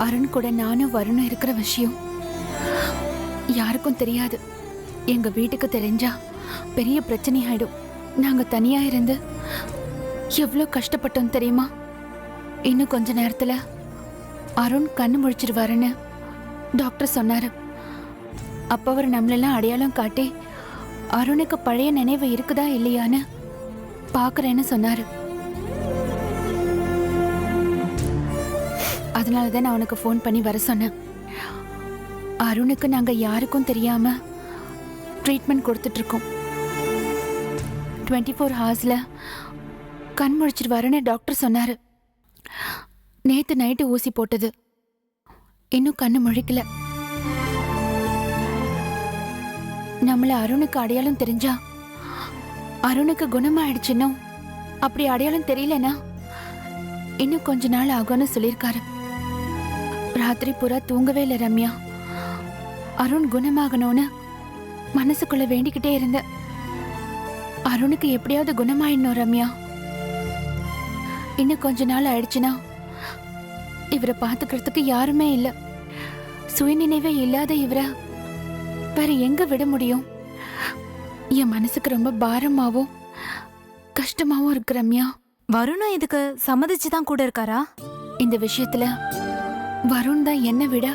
அருண் கூட நானும் வருணும் இருக்கிற விஷயம் யாருக்கும் தெரியாது. எங்க வீட்டுக்கு தெரிஞ்சா பெரிய பிரச்சனை ஆயிடும். நாங்க தனியா இருந்து எவ்வளவு கஷ்டப்பட்டோம் தெரியுமா? இன்னும் கொஞ்ச நேரத்துல அருண் கண்ணு முழிச்சிருவாருன்னு டாக்டர் சொன்னாரு. அப்ப அவர் நம்மளெல்லாம் அடையாளம் காட்டி அருணுக்கு பழைய நினைவு இருக்குதா இல்லையான்னு பாக்குறேன்னு சொன்னாரு. அதனாலதான் நான் உனக்கு ஃபோன் பண்ணி வர சொன்னேன். அருணுக்கு நாங்க யாருக்கும் தெரியாம ட்ரீட்மெண்ட் கொடுத்துட்டு இருக்கோம். 24 ஹவர்ஸ்ல கண் முழிச்சிருவாருன்னு டாக்டர் சொன்னாரு. நேத்து நைட்டு ஊசி போட்டது, இன்னும் கண்ணு முழிக்கல. நம்மள அருணுக்கு அடையாளம் தெரிஞ்சா அருணுக்கு குணமாயிடுச்சுன்னு, அப்படி அடையாளம் தெரியலனா இன்னும் கொஞ்ச நாள் ஆகும்னு சொல்லியிருக்காரு. ராத்திரி பூரா தூங்கவே இல்லை ரம்யா. அருண் குணமாகணும்னு மனசுக்குள்ள வேண்டிக்கிட்டே இருந்த. அருணுக்கு எப்படியாவது குணமாயிடணும் ரம்யா. இன்னும் கொஞ்ச நாள் ஆயிடுச்சுன்னா இவரை பாத்துக்கிறதுக்கு யாருமே இல்ல. சுயநினைவே இல்லாத இவரை வேற எங்க விட முடியும்? என் மனசுக்கு ரொம்ப பாரமாவும் கஷ்டமாவும் இருக்கு ரம்யா. வருணும் இதுக்கு சம்மதிச்சுதான் கூட இருக்காரா? இந்த விஷயத்துல வருண் தான் என்ன விட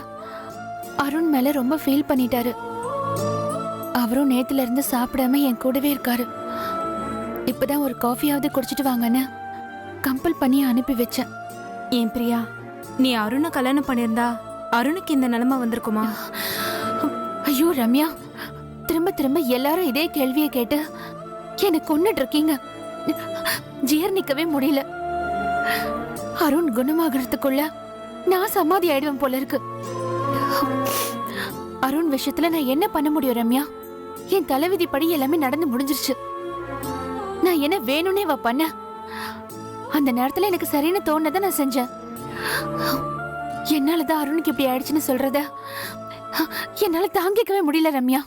அருண் மேல ரொம்ப ஃபீல் பண்ணிட்டாரு. அவரும் நேத்துல இருந்து சாப்பிடாம என் கூடவே இருக்காரு. இப்பதான் ஒரு காஃபியாவது குடிச்சிட்டு வாங்கன்னு கம்பல் பண்ணி அனுப்பி வச்சேன். ஏன் பிரியா, நீ அருணை கல்யாணம் பண்ணியிருந்தா அருணுக்கு இந்த நிலைமை வந்திருக்குமா? ஐயோ ரம்யா, திரும்ப திரும்ப எல்லாரும் இதே கேள்வியை கேட்டு எனக்கு கொன்னுட்டு இருக்கீங்க. ஜீர்ணிக்கவே முடியல. அருண் குணமாகறதுக்குள்ள நான் சமாதி ஆயிடுவேன் போல இருக்கு. அருண் விஷயத்துல நான் என்ன பண்ண முடியும் ரம்யா? என் தலைவிதி படி எல்லாமே நடந்து முடிஞ்சிருச்சு. நான் என்ன வேணும்னே பண்ண? அந்த நேரத்துல எனக்கு சரின்னு தோணுனதை நான் செஞ்சேன். என்னாலதான் அருணுக்கு இப்படி ஆயிடுச்சுன்னு சொல்றத என்னால தாங்கிக்கவே முடியல ரம்யா.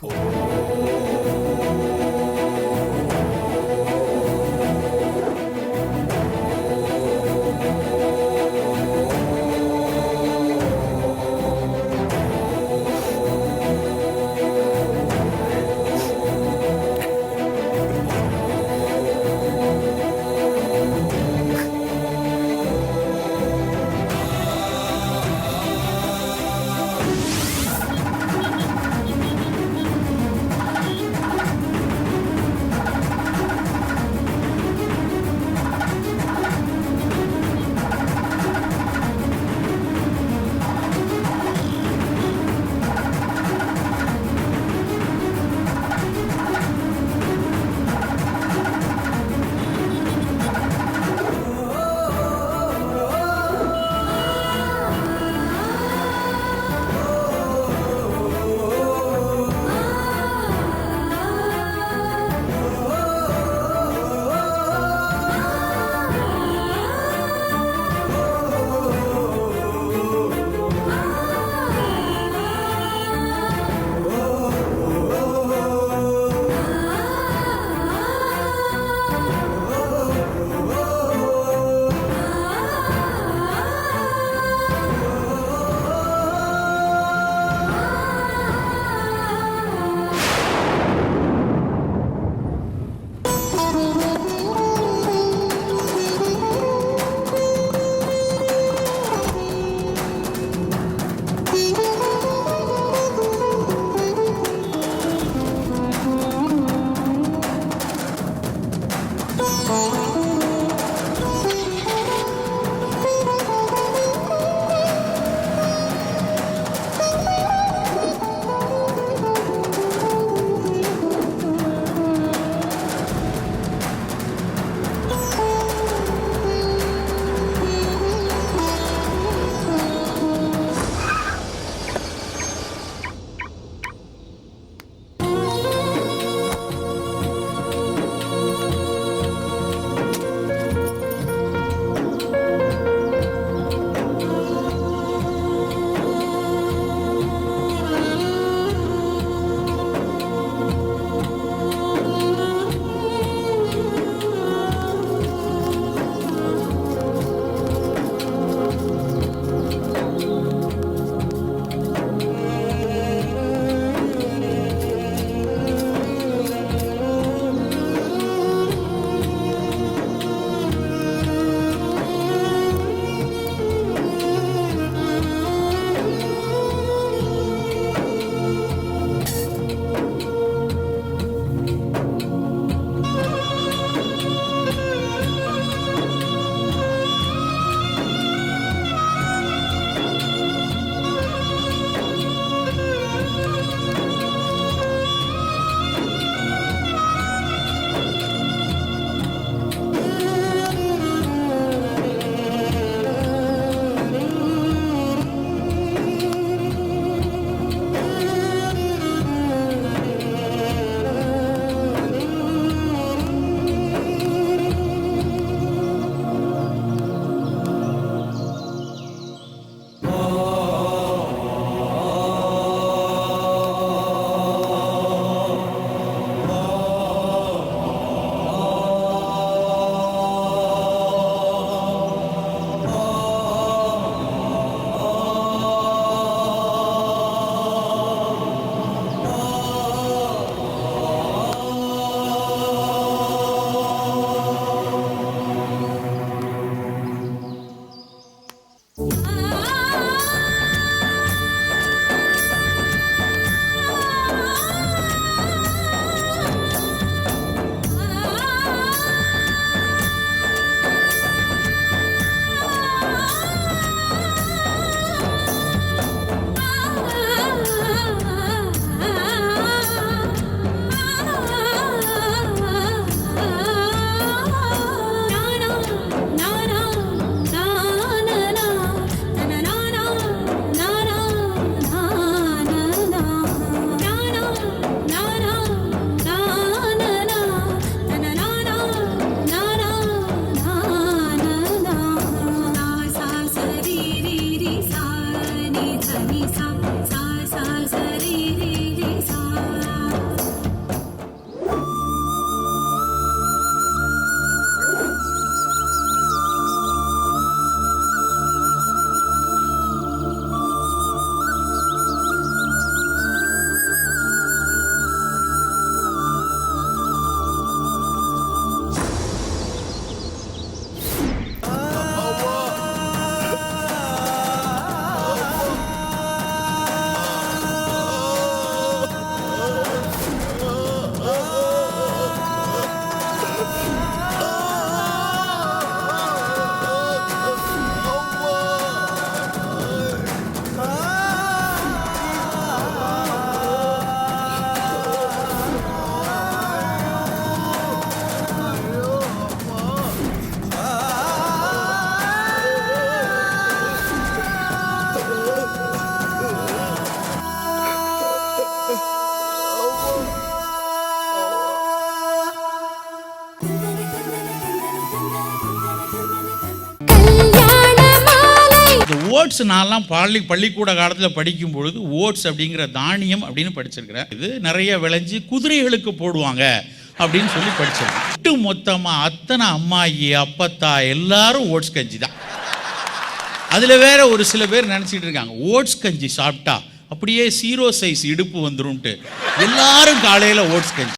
ஓட்ஸ் நான்லாம் பள்ளிக்கூட காலத்தில் படிக்கும் பொழுது ஓட்ஸ் அப்படிங்கிற தானியம் அப்படின்னு படிச்சிருக்கிறேன். இது நிறைய விளைஞ்சி குதிரைகளுக்கு போடுவாங்க அப்படின்னு சொல்லி படிச்சிருக்கேன். ஒட்டு மொத்தமாக அத்தனை அம்மாயி அப்பத்தா எல்லாரும் ஓட்ஸ் கஞ்சி தான். அதில் வேற ஒரு சில பேர் நினச்சிட்டு இருக்காங்க ஓட்ஸ் கஞ்சி சாப்பிட்டா அப்படியே 0 சைஸ் இடுப்பு வந்துரும்ட்டு எல்லாரும் காலையில் ஓட்ஸ் கஞ்சி.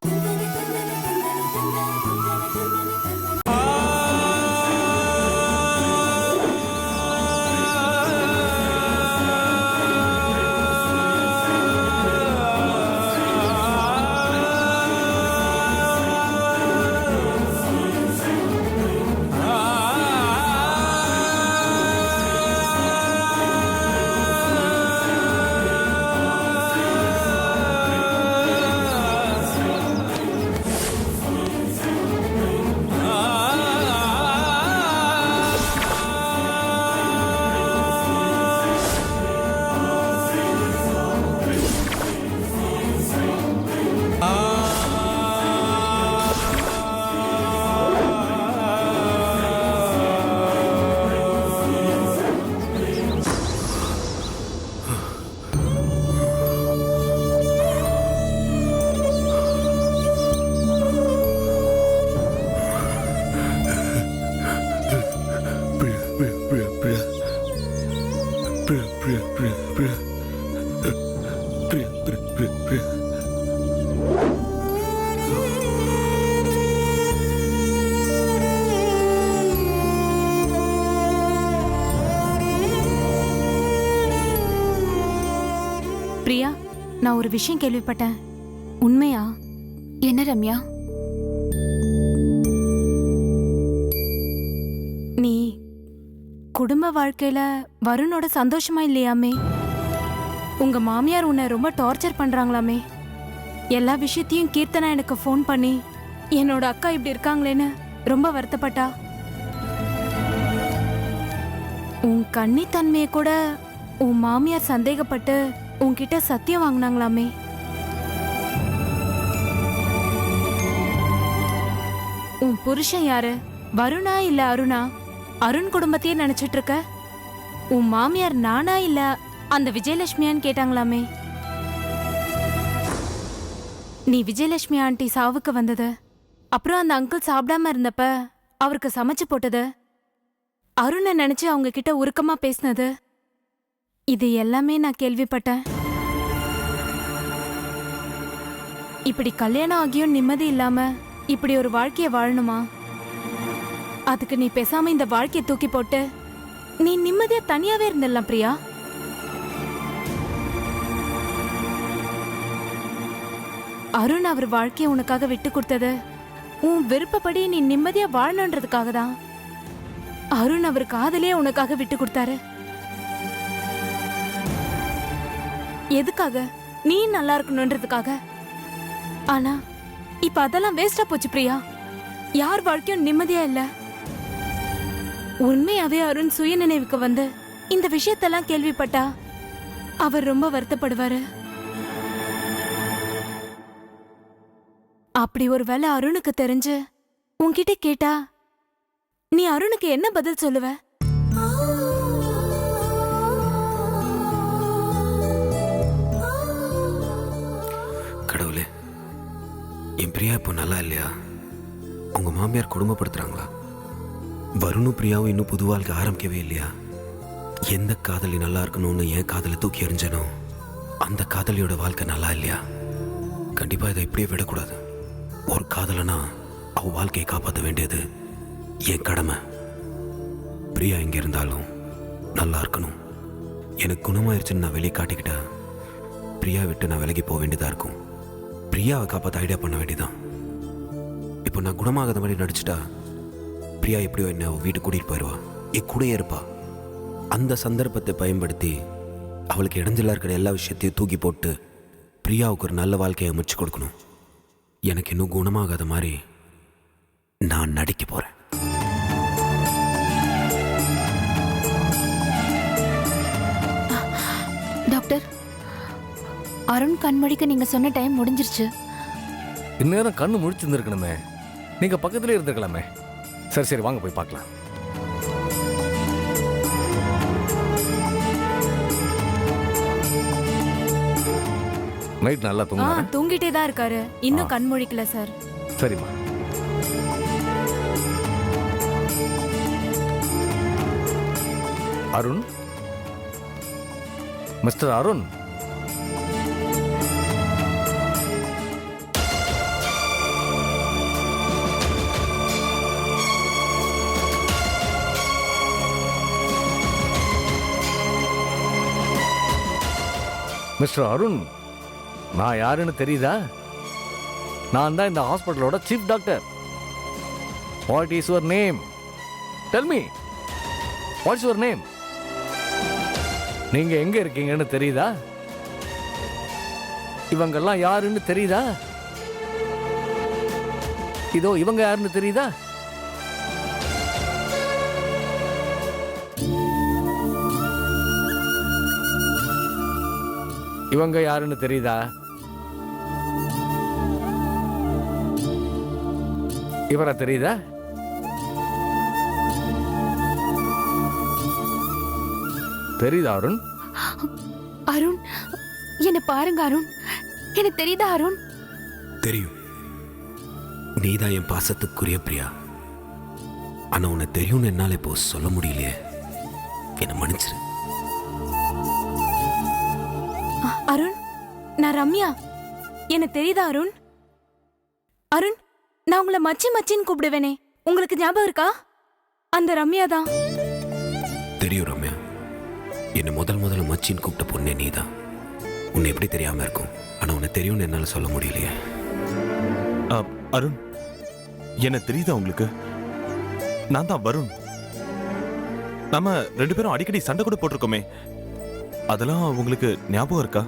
பிரியா, நான் ஒரு விஷயம் கேள்விப்பட்டேன், உண்மையா? என்ன ரம்யா? நீ குடும்ப வாழ்க்கையில வருணோட சந்தோஷமா இல்லையாமே? உங்க மாமியார் உன்னை ரொம்ப டார்ச்சர் பண்றாங்களாமே? எல்லா விஷயத்தையும் கீர்த்தனா எனக்கு ஃபோன் பண்ணி என்னோட அக்கா இப்படி இருக்காங்களேன்னு ரொம்ப வருத்தப்பட்டா. உன் கன்னித்தன்மையை கூட உன் மாமியார் சந்தேகப்பட்டு உன்கிட்ட சத்தியம் வாங்கினாங்களாமே? உன் புருஷன் யாரு, வருணா இல்ல அருணா? அருண் குடும்பத்தையே நினைச்சிட்டு இருக்க. உன் மாமியார் நானா இல்ல அந்த விஜயலட்சுமியான்னு கேட்டாங்களாமே? நீ விஜயலட்சுமி ஆண்டி சாவுக்கு வந்தது, அப்புறம் அந்த அங்கிள் சாப்பிடாம இருந்தப்ப அவருக்கு சமைச்சு போட்டது, அருணை நினைச்சு அவங்க கிட்ட உருக்கமா பேசினது, இது எல்லாமே நான் கேள்விப்பட்டேன். இப்படி கல்யாணம் ஆகியும் நிம்மதி இல்லாம இப்படி ஒரு வாழ்க்கைய வாழணுமா? அதுக்கு நீ பேசாம இந்த வாழ்க்கையை தூக்கி போட்டு நீ நிம்மதியா தனியாவே இருந்துடலாம் பிரியா. அருண் அவர் வாழ்க்கைய உனக்காக விட்டு கொடுத்தது உன் விருப்பப்படி நீ நிம்மதியா வாழணுன்றதுக்காக தான். அருண் அவர் காதலே உனக்காக விட்டு கொடுத்தாரு. எதுக்காக? நீ நல்லா இருக்கணும்ன்றதுக்காக. ஆனா இப்ப அதெல்லாம் வேஸ்டா போச்சு பிரியா. யார் வாழ்க்கையும் நிம்மதியா இல்ல. உண்மையாவே அருண் சுய நினைவுக்கு வந்து இந்த விஷயத்தெல்லாம் கேள்விப்பட்டா அவர் ரொம்ப வருத்தப்படுவாரு. அப்படி ஒரு வேளை அருணுக்கு தெரிஞ்சு உன்கிட்ட கேட்டா நீ அருணுக்கு என்ன பதில் சொல்லுவ? கடவுளே, என் பிரியா இப்போ நல்லா இல்லையா? உங்க மாமியார் குடும்பப்படுத்துறாங்களா? வருணும் பிரியாவும் இன்னும் புது வாழ்க்கை ஆரம்பிக்கவே இல்லையா? எந்த காதலி நல்லா இருக்கணும்னு என் காதலை தூக்கி எறிஞ்சனோ அந்த காதலியோட வாழ்க்கை நல்லா இல்லையா? கண்டிப்பா இதை இப்படியே விடக்கூடாது. ஒரு காதலனா அவ வாழ்க்கையை காப்பாற்ற வேண்டியது என் கடமை. பிரியா எங்க இருந்தாலும் நல்லா இருக்கணும். எனக்கு குணமாயிருச்சுன்னு நான் வெளியே காட்டிக்கிட்டா பிரியா விட்டு நான் விலகி போக வேண்டியதா இருக்கும். பிரியாவை காப்பாற்ற ஐடியா பண்ண வேண்டியதான். இப்போ நான் குணமாகாத மாதிரி நடிச்சுட்டா பிரியா எப்படியோ என்ன வீட்டு கூட்டிகிட்டு போயிடுவா, என் கூடயே இருப்பா. அந்த சந்தர்ப்பத்தை பயன்படுத்தி அவளுக்கு இடைஞ்சலா இருக்கிற எல்லா விஷயத்தையும் தூக்கி போட்டு பிரியாவுக்கு ஒரு நல்ல வாழ்க்கையை அமைச்சு கொடுக்கணும். எனக்கு இன்னும் குணமாகாத மாதிரி நான் நடிக்க போறேன். டாக்டர், அருண் கண்மொழிக்கு நீங்க சொன்ன டைம் முடிஞ்சிருச்சு. இந்நேரம் கண்ணு முழிச்சிருந்துருக்கணுமே, நீங்க பக்கத்திலே இருந்திருக்கலாமே. சரி சரி, வாங்க போய் பார்க்கலாம். நைட் நல்லா தூங்குனாரு? தூங்கிட்டே தான் இருக்காரு, இன்னும் கண் முழிக்கல சார். சரிம்மா. அருண், மிஸ்டர் அருண், மிஸ்டர் அருண், நான் யாருன்னு தெரியுதா? நான் தான் இந்த ஹாஸ்பிட்டலோட chief doctor. What is your name? Tell me, what's your name? நீங்க எங்க இருக்கீங்கன்னு தெரியுதா? இவங்கெல்லாம் யாருன்னு தெரியுதா? இதோ இவங்க யாருன்னு தெரியுதா? இவங்க யாருன்னு தெரியுதா? இவரா தெரியுதா? தெரியுதா அருண்? அருண், என்ன பாருங்க அருண், எனக்கு தெரியுதா அருண்? தெரியும், நீதான் என் பாசத்துக்குரிய பிரியா. ஆனா உன்னை தெரியும்னு என்னால இப்போ சொல்ல முடியலையே, என்னை மன்னிச்சிரு. அருண், நான் ரம்யா. எனக்கு தெரியுதா அருண்? அருண், நான் உங்களை மச்சி மச்சின்னு கூப்பிடுவேனே, உங்களுக்கு ஞாபகம் இருக்கா? அந்த ரம்யா தான். தெரியும் ரம்யா, என்னை முதல்ல மச்சின்னு கூப்பிட்ட பொண்ணே நீதான். உன்னை எப்படி தெரியாம இருக்கும்? ஆனா உன்னை தெரியும்னு என்னால சொல்ல முடியலையே. அருண், என்ன தெரியுதா உங்களுக்கு? நான் தான் வருண். நாம 2 பேரும் அடிக்கடி சண்டை கூட போட்டிருக்கோமே, அதெல்லாம் உங்களுக்கு ஞாபகம் இருக்கா?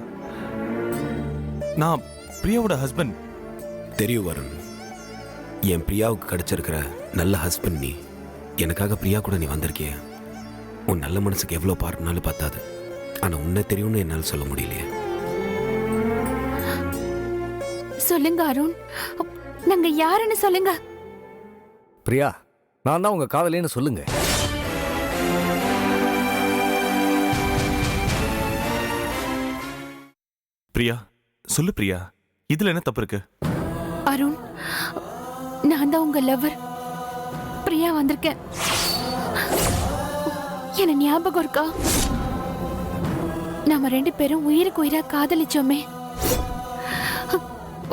நான் பிரியாவோட ஹஸ்பண்ட். தெரியும் வருண், என் பிரியாவுக்கு கிடைச்சிருக்கிற நல்ல ஹஸ்பண்ட் நீ. எனக்காக பிரியா கூட நீ வந்திருக்கிய. உன் நல்ல மனசுக்கு எவ்வளோ பாருனாலும் பத்தாது. ஆனா உன்னை தெரியும்னு என்னால் சொல்ல முடியலையே. சொல்லுங்க அருண், நாங்க யாருன்னு சொல்லுங்க. பிரியா, நான் தான் உங்க காதலின்னு சொல்லுங்க. பிரியா, சொல்லு பிரியா, இதுல என்ன தப்பு இருக்கு? அருண், நான் தான் உங்க லவர் பிரியா வந்திருக்கேன். என்ன ஞாபகம் இருக்கா? நாம 2 பேரும் உயிருக்கு உயிரா காதலிச்சோமே.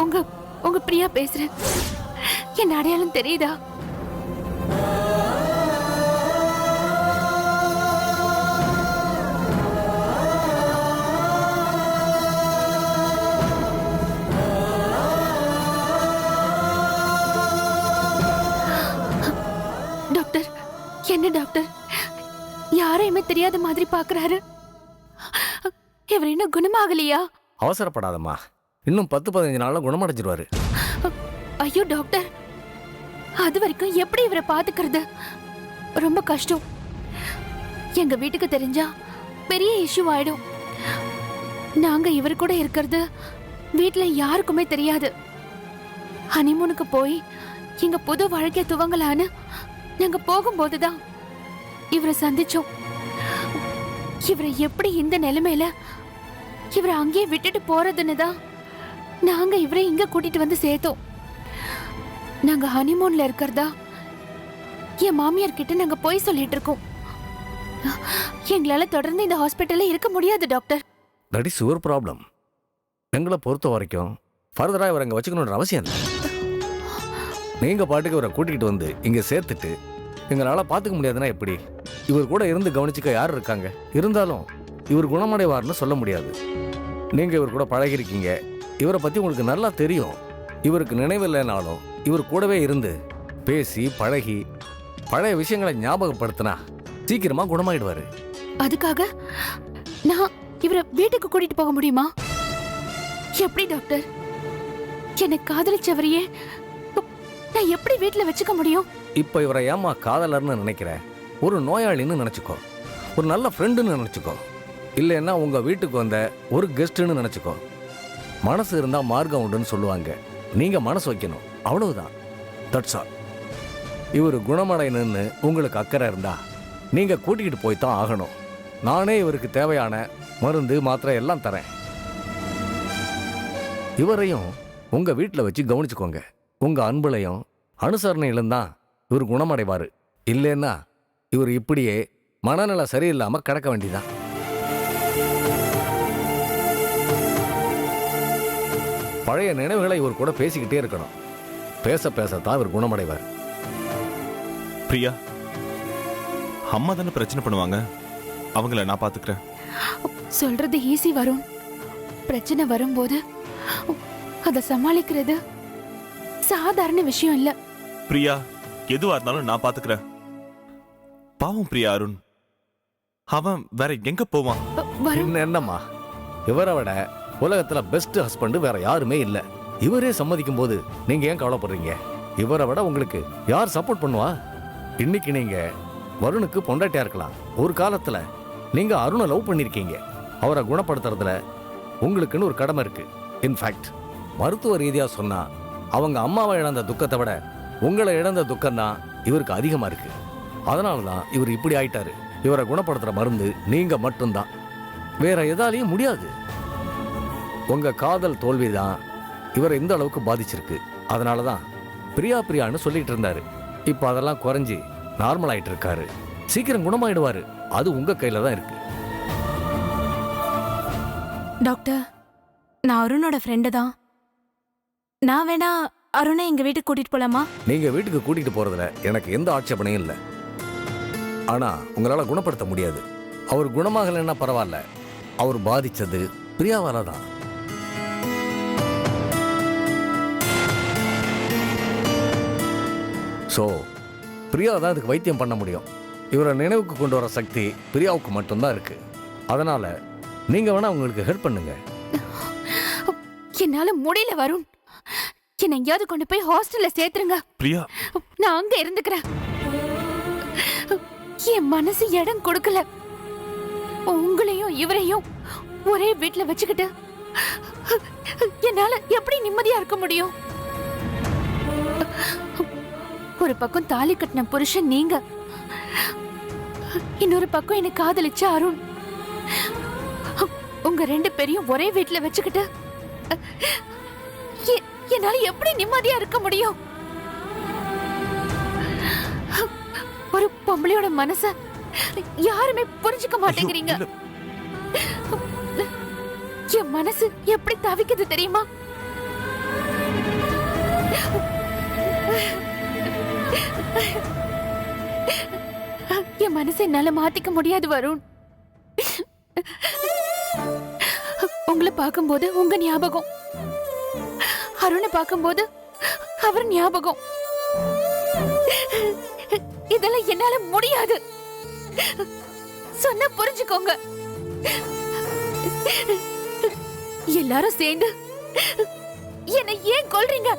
உங்க உங்க பிரியா பேசுறேன். என் அடையாளம் தெரியுதா? டாக்டர், என்ன டாக்டர் யாரையுமே தெரியாத மாதிரி பாக்குறாரு? இவர் என்ன குணமாகலையா? அவசரப்படாதம்மா, இன்னும் 10-15 நாள்ல குணமடைஞ்சிருவாரு. ஐயோ டாக்டர், அது வரைக்கும் எப்படி இவரை பாத்துக்கிறது? ரொம்ப கஷ்டம். எங்க வீட்டுக்கு தெரிஞ்சா பெரிய இஷ்யூ ஆயிடும். நாங்க இவர் கூட இருக்கிறது வீட்டுல யாருக்குமே தெரியாது. ஹனிமூனுக்கு போய் எங்க புது வாழ்க்கை துவங்கலான்னு நாங்க போகும்போதுதான் இவரை சந்திச்சோம். இவரை எப்படி இந்த நிலைமையில இவரை அங்கேயே விட்டுட்டு போறதுன்னு தான் நாங்க இவரை இங்க கூட்டிட்டு வந்து சேர்த்தோம். நாங்க ஹனிமூன்ல இருக்கிறதா என் மாமியார் கிட்ட நாங்க போய் சொல்லிட்டு இருக்கோம். எங்களால தொடர்ந்து இந்த ஹாஸ்பிட்டல்ல இருக்க முடியாது doctor. That is your problem. எங்களை பொறுத்த வரைக்கும் ஃபர்தரா இவரை இங்கே வச்சுக்கணுன்ற அவசியம் இல்லை. நீங்க பாட்டுக்கு இவரை கூட்டிகிட்டு வந்து இங்கே சேர்த்துட்டு எங்களால் பார்த்துக்க முடியாதுன்னா எப்படி? இவர் கூட இருந்து கவனிச்சுக்க யார் இருக்காங்க? இருந்தாலும் இவர் குணமடைவார்னு சொல்ல முடியாது. நீங்க இவர் கூட பழகிருக்கீங்க, இவரை பற்றி உங்களுக்கு நல்லா தெரியும். இவருக்கு நினைவில்லைனாலும் இவர் கூடவே இருந்து பேசி பழகி பழைய விஷயங்களை ஞாபகப்படுத்தினா சீக்கிரமா குணமாயிடுவாரு. அதுக்காக நான் இவரை வீட்டுக்கு கூட்டிட்டு போக முடியுமா? எப்படி டாக்டர்? என்னை காதலிச்சவரையே நான் எப்படி வீட்டுல வச்சுக்க முடியும்? இப்ப இவரை ஏமா காதலர்னு நினைக்கிற? ஒரு நோயாளின்னு நினைச்சுக்கோ, ஒரு நல்ல ஃப்ரெண்டுன்னு நினைச்சுக்கோ, இல்லைன்னா உங்க வீட்டுக்கு வந்த ஒரு கெஸ்ட்னு நினைச்சுக்கோ. மனசு இருந்தா மார்க்கம் உண்டுன்னு சொல்லுவாங்க. நீங்க மனசு வைக்கணும், அவ்வளவுதான். That's all. இவர் குணமடையணும்னு உங்களுக்கு அக்கறை இருந்தா நீங்க கூட்டிகிட்டு போய் தான் ஆகணும். நானே இவருக்கு தேவையான மருந்து மாத்திரை எல்லாம் தரேன். இவரையும் உங்க வீட்டில் வச்சு கவனிச்சுக்கோங்க. உங்க அன்புலையும் அனுசரணையிலும் தான் இவர் குணமடைவாரு. இல்லைன்னா இவர் இப்படியே மனநல சரியில்லாம கிடக்க வேண்டியதான். பழைய நினைவுகளை இவர் கூட பேசிக்கிட்டே இருக்கணும். பேச பேசத்தான் இவர் குணமடைவார். பிரியா, அம்மா தானே பிரச்சனை பண்ணுவாங்க, அவங்கள நான் பாத்துக்கிறேன். சொல்றது ஈஸி வரும். பிரச்சனை வரும்போது அதை சமாளிக்கிறது சாதாரண விஷயம் இல்ல. பிரியா, எதுவா இருந்தாலும் நான் பாத்துக்கிறேன். பாவம் பிரியா, அருண் அவன் வேற எங்க போவான்? வரும். என்னம்மா, இவரை விட உலகத்துல பெஸ்ட் ஹஸ்பண்ட் வேற யாருமே இல்ல. இவரே சம்மதிக்கும் போது நீங்க ஏன் கவலைப்படுறீங்க? இவரை விட உங்களுக்கு யார் சப்போர்ட் பண்ணுவா? இன்னைக்கு நீங்க வருணுக்கு பொண்டாட்டியா இருக்கலாம். ஒரு காலத்துல நீங்க அருணை லவ் பண்ணிருக்கீங்க. அவரை குணப்படுத்துறதுல உங்களுக்குன்னு ஒரு கடமை இருக்கு. இன்ஃபேக்ட் மருத்துவ ரீதியா சொன்னா அவங்க அம்மாவை இழந்த துக்கத்தை விட உங்களை இழந்த துக்கம் தான் இவருக்கு அதிகமா இருக்கு. அதனால தான் இவர் இப்படி ஆயிட்டாரு. இவரை குணப்படுத்துற மருந்து நீங்க மட்டும்தான், வேற எதாலையும் முடியாது. உங்க காதல் தோல்விதான் இவரை இந்த அளவுக்கு பாதிச்சிருக்கு. அதனால தான் பிரியான்னு சொல்லிட்டு இருந்தாரு. இப்ப அதெல்லாம் குறைஞ்சி நார்மல் ஆயிட்டு இருக்காரு. சீக்கிரம் குணமாயிடுவாரு. அது உங்க கையில தான் இருக்கு. டாக்டர், நான் அருணோட ஃப்ரெண்டு தான். நான் வேணா அருணை எங்க வீட்டுக்கு கூட்டிட்டு போலாமா? நீங்க வீட்டுக்கு கூட்டிட்டு போறதுல எனக்கு எந்த ஆட்சேபனையும் இல்லை. ஆனா உங்களால குணப்படுத்த முடியாது. அவர் குணமாகலைன்னா பரவாயில்ல, அவர் பாதிச்சது பிரியாவால தான். ஸோ பிரியா தான் இதுக்கு வைத்தியம் பண்ண முடியும். இவரை நினைவுக்கு கொண்டு வர சக்தி பிரியாவுக்கு மட்டும்தான் இருக்கு. அதனால நீங்க வேணா உங்களுக்கு ஹெல்ப் பண்ணுங்க. என்னால முடியல வருண். என்னை எங்கேயாவது கொண்டு போய் ஹாஸ்டல்ல சேர்த்துருங்க. பிரியா, நான் அங்க இருந்துக்கிறேன். என் மனசு இடம் கொடுக்கல. உங்களையும் இவரையும் ஒரே வீட்டுல வச்சுக்கிட்டு என்னால எப்படி நிம்மதியா இருக்க முடியும்? ஒரு பக்கம் தாலி கட்டின புருஷன் நீங்க, இன்னொரு பக்கம் என்ன காதலிச்ச அருண். உங்க ரெண்டு பேரையும் ஒரே வீட்டுல வச்சுக்கிட்டு என்னால எப்படி நிம்மதியா இருக்க முடியும்? ஒரு பொம்பளையோட மனச யாருமே புரிஞ்சுக்க மாட்டேங்கிறீங்க. என் மனசு எப்படி தவிக்குது தெரியுமா? என் மனசை என்னால மாத்திக்க முடியாது வருண். உங்களை பார்க்கும்போது உங்க ஞாபகம், அருணை பார்க்கும்போது அவர் ஞாபகம். இதெல்லாம் என்னால முடியாது. சொன்ன புரிஞ்சுக்கோங்க. எல்லாரும் சேர்ந்து என்னை ஏன் கொல்றீங்க?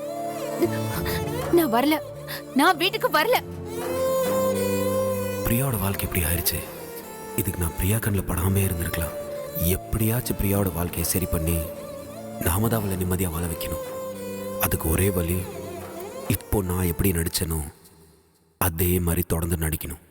நான் வரல, நான் வீட்டுக்கு வரல. பிரியாவோட வாழ்க்கை எப்படி ஆயிடுச்சு? இதுக்கு நான் பிரியா கண்ணில் படாமே இருந்திருக்கலாம். எப்படியாச்சும் பிரியாவோட வாழ்க்கையை சரி பண்ணி நாம தான் அவளை நிம்மதியாக வாழ வைக்கணும். அதுக்கு ஒரே வழி, இப்போ நான் எப்படி நடிச்சேனோ அதே மாதிரி தொடர்ந்து நடிக்கணும்.